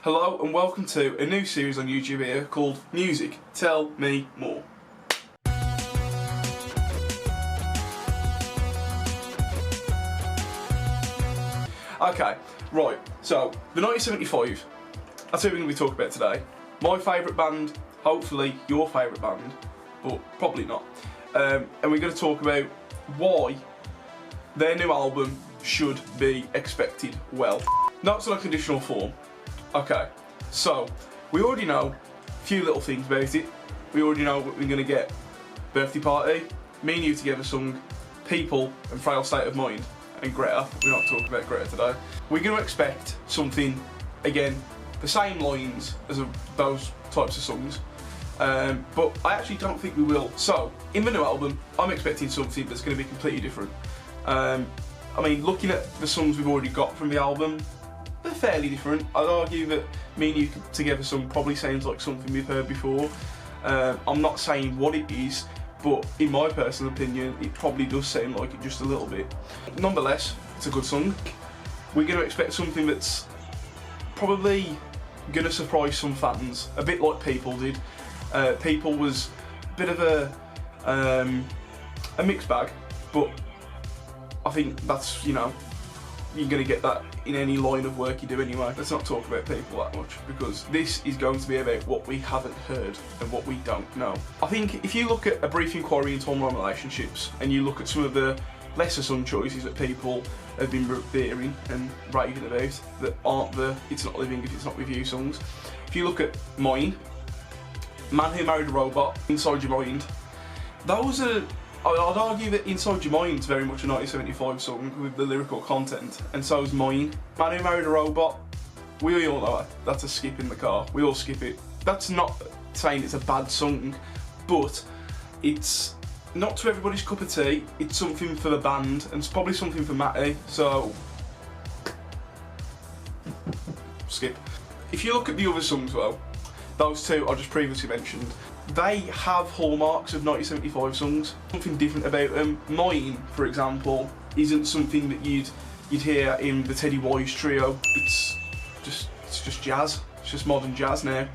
Hello and welcome to a new series on YouTube here called Music, Tell Me More. Okay, right, so the 1975, that's who we're going to be talking about today. My favourite band, hopefully your favourite band, but probably not. And we're going to talk about why their new album should be expected well. Notes on a conditional form. Okay, so we already know a few little things about it. We already know what we're going to get. Birthday Party, Me and You Together sung, People and Frail State of Mind, and Greta. We're not talking about Greta today. We're going to expect something, again, the same lines as those types of songs, but I actually don't think we will. So, in the new album, I'm expecting something that's going to be completely different. I mean, looking at the songs we've already got from the album, they're fairly different. I'd argue that Me and You Together song probably sounds like something we've heard before. I'm not saying what it is, but in my personal opinion, it probably does sound like it just a little bit. Nonetheless, it's a good song. We're going to expect something that's probably going to surprise some fans, a bit like People did. People was a bit of a mixed bag, but I think that's, you know, you're going to get that in any line of work you do anyway. Let's not talk about People that much, because this is going to be about what we haven't heard and what we don't know. I think if you look at A Brief Inquiry into Online Relationships and you look at some of the lesser song choices that people have been revering and raving about that aren't the It's Not Living If It's Not With You songs. If you look at Mine, Man Who Married a Robot, Inside Your Mind, those are, I'd argue that Inside Your Mind is very much a 1975 song with the lyrical content, and so is Mine. Man Who Married a Robot, we all know it. That's a skip in the car. We all skip it. That's not saying it's a bad song, but it's not to everybody's cup of tea. It's something for the band, and it's probably something for Matty, so skip. If you look at the other songs though, those two I just previously mentioned, they have hallmarks of 1975 songs, something different about them. Mine, for example, isn't something that you'd hear in the Teddy Wise trio. It's just jazz. It's just modern jazz now.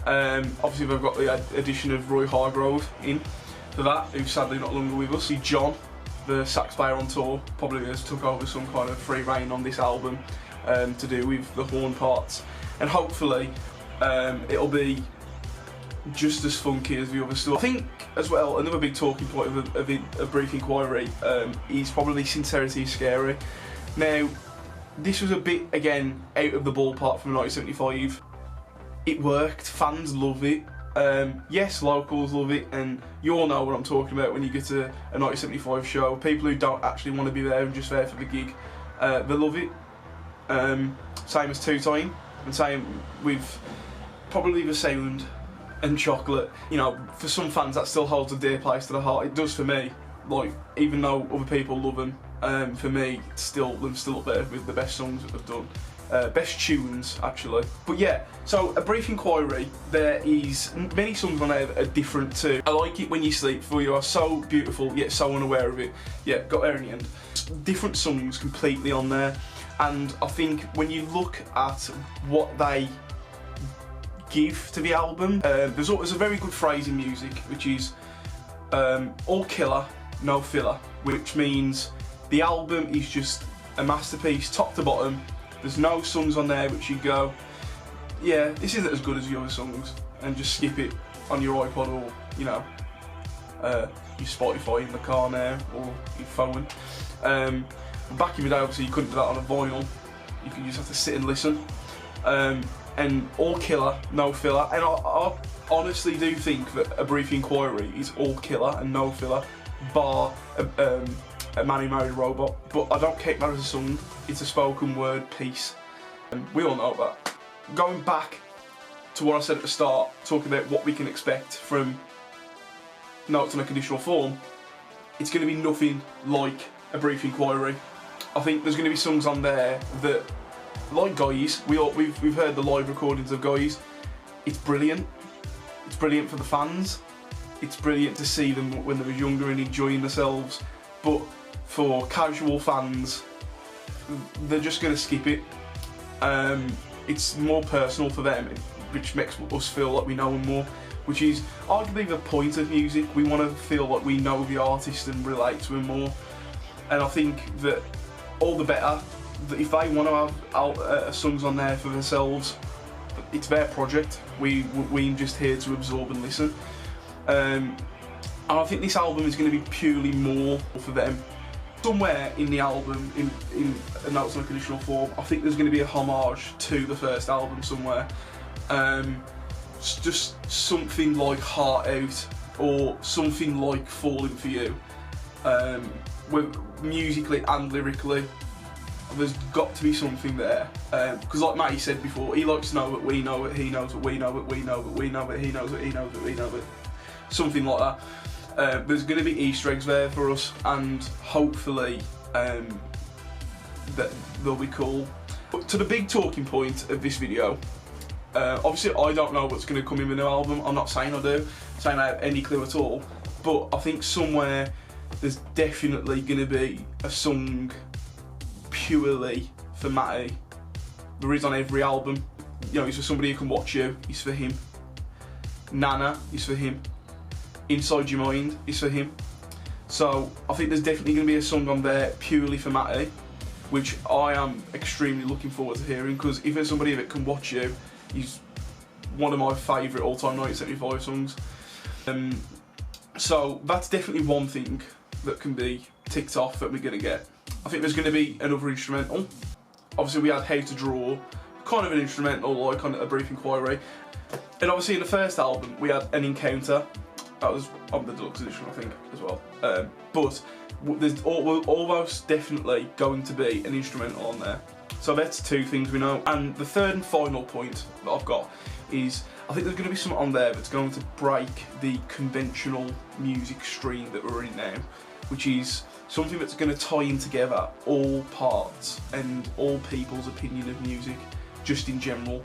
Obviously we've got the addition of Roy Hargrove in for that, who's sadly not longer with us. John, the sax player on tour, probably has took over some kind of free reign on this album to do with the horn parts, and hopefully it'll be just as funky as the other stuff. I think as well, another big talking point of A Brief Inquiry is probably Sincerity is Scary. Now, this was a bit, again, out of the ballpark from 1975. It worked, fans love it. Yes, locals love it, and you all know what I'm talking about when you get to a 1975 show. People who don't actually want to be there and just there for the gig, they love it. Same as Two Time, and same with probably the sound and Chocolate. You know, for some fans that still holds a dear place to the heart. It does for me. Like, even though other people love them, for me, they're still up there with the best songs that they've done. Best tunes, actually. But yeah, so A Brief Inquiry, there is many songs on there that are different too. I Like It When You Sleep, For You Are So Beautiful, yet so unaware of it. Yeah, got there in the end. Different songs completely on there, and I think when you look at what they give to the album, there's a very good phrase in music, which is all killer, no filler, which means the album is just a masterpiece, top to bottom. There's no songs on there which you go, yeah, this isn't as good as the other songs, and just skip it on your iPod or, you know, your Spotify in the car now, or your phone. Back in the day, obviously, you couldn't do that on a vinyl. You could just have to sit and listen. And all killer, no filler. And I honestly do think that A Brief Inquiry is all killer and no filler, bar A Man Who Married a Robot. But I don't take that as a song. It's a spoken word piece, and we all know that. Going back to what I said at the start, talking about what we can expect from Notes on a Conditional Form, it's going to be nothing like A Brief Inquiry. I think there's going to be songs on there that, like Guys, we've heard the live recordings of Guys. It's brilliant. It's brilliant for the fans. It's brilliant to see them when they were younger and enjoying themselves. But for casual fans, they're just going to skip it. it's more personal for them, which makes us feel like we know them more, which is arguably the point of music. We want to feel like we know the artist and relate to them more, and I think that all the better, that if they want to have songs on there for themselves, it's their project. We're just here to absorb and listen. And I think this album is going to be purely more for them. Somewhere in the album, in a Notes on a Conditional form, I think there's going to be a homage to the first album somewhere. Just something like Heart Out, or something like Falling For You. Musically and lyrically, there's got to be something there. Because like Matty said before, he likes to know what we know, what he knows, what we know, what we know, what we know, what he knows, what he knows, what we know, but something like that. There's going to be Easter eggs there for us, and hopefully that they'll be cool. But to the big talking point of this video, obviously I don't know what's going to come in the new album. I'm not saying I do, I'm saying I have any clue at all, but I think somewhere there's definitely going to be a song purely for Matty. There is on every album. You know, it's for somebody who can watch you, it's for him. Nana is for him. Inside Your Mind is for him. So I think there's definitely going to be a song on there purely for Matty, which I am extremely looking forward to hearing, because if there's somebody that can watch you, he's one of my favourite all-time 1975 songs. So that's definitely one thing that can be ticked off that we're going to get. I think there's going to be another instrumental. Obviously we had How to Draw, kind of an instrumental, like on A Brief Inquiry. And obviously in the first album we had An Encounter. That was on the deluxe edition, I think, as well. But there's almost definitely going to be an instrumental on there. So that's two things we know. And the third and final point that I've got is, I think there's going to be something on there that's going to break the conventional music stream that we're in now, which is something that's going to tie in together all parts and all people's opinion of music, just in general.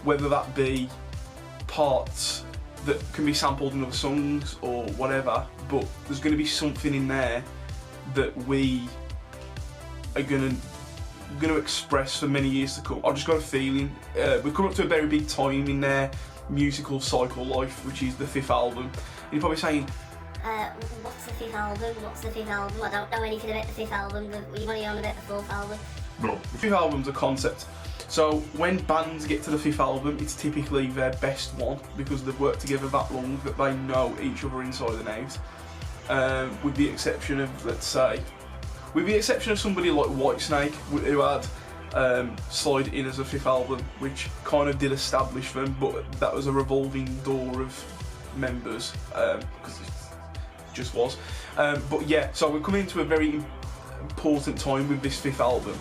Whether that be parts that can be sampled in other songs or whatever, but there's going to be something in there that we are going to express for many years to come. I've just got a feeling we've come up to a very big time in their musical cycle life, which is the 5th album. And you're probably saying, what's the 5th album? What's the 5th album? I don't know anything about the 5th album. You've only known about the 4th album. No, the 5th album's a concept. So when bands get to the 5th album, it's typically their best one, because they've worked together that long that they know each other inside and out. With the exception of, let's say, with the exception of somebody like Whitesnake, who had Slide In as a 5th album, which kind of did establish them, but that was a revolving door of members, because it just was. But yeah, so we're coming into a very important time with this 5th album.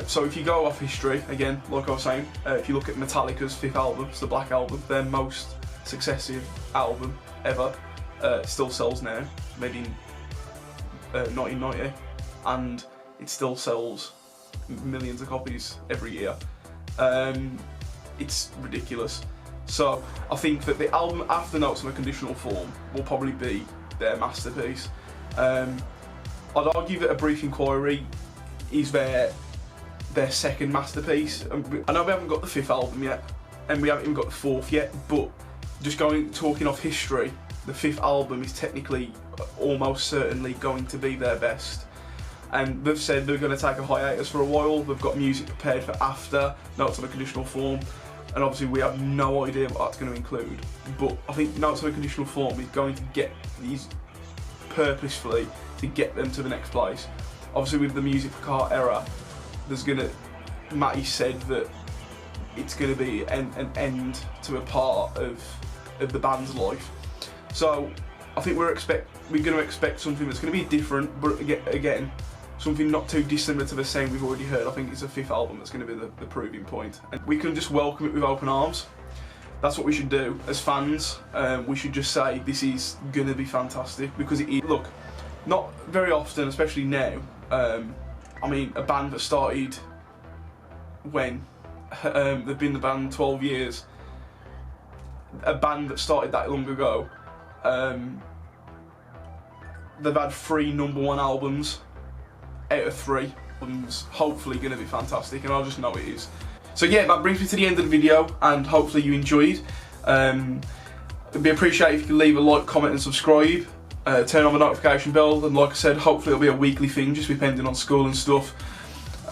So if you go off history, again, like I was saying, if you look at Metallica's 5th album, it's the Black Album, their most successive album ever, still sells now, made in 1990, and it still sells millions of copies every year. It's ridiculous. So I think that the album after Notes on a Conditional form will probably be their masterpiece. I'd argue that A Brief Inquiry is their second masterpiece. I know we haven't got the 5th album yet, and we haven't even got the 4th yet, but just talking off history, the 5th album is technically almost certainly going to be their best. And they've said they're going to take a hiatus for a while. They've got music prepared for after Notes on a Conditional form, and obviously we have no idea what that's going to include. But I think Notes on a Conditional form is going to get these purposefully to get them to the next place. Obviously with the Music for Car era, Matty said that it's going to be an end to a part of the band's life. So I think we're going to expect something that's going to be different, but again, something not too dissimilar to the same we've already heard. I think it's a 5th album that's going to be the proving point. And we can just welcome it with open arms. That's what we should do as fans. We should just say this is going to be fantastic, because it is. Look, not very often, especially now, I mean, a band that started when? They've been the band 12 years. A band that started that long ago. They've had 3 #1 albums out of 3. Albums hopefully going to be fantastic, and I just know it is. So yeah, that brings me to the end of the video, and hopefully you enjoyed. It'd be appreciated if you could leave a like, comment and subscribe. Turn on the notification bell, and like I said, hopefully it'll be a weekly thing, just depending on school and stuff.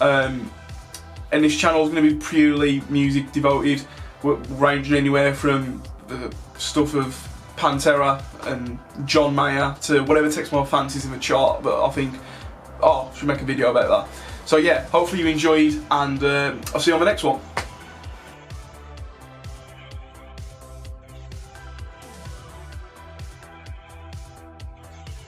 And this channel is going to be purely music devoted, ranging anywhere from the stuff of Pantera and John Mayer to whatever takes my fancies in the chart, but I think, I should make a video about that. So yeah, hopefully you enjoyed, and I'll see you on the next one.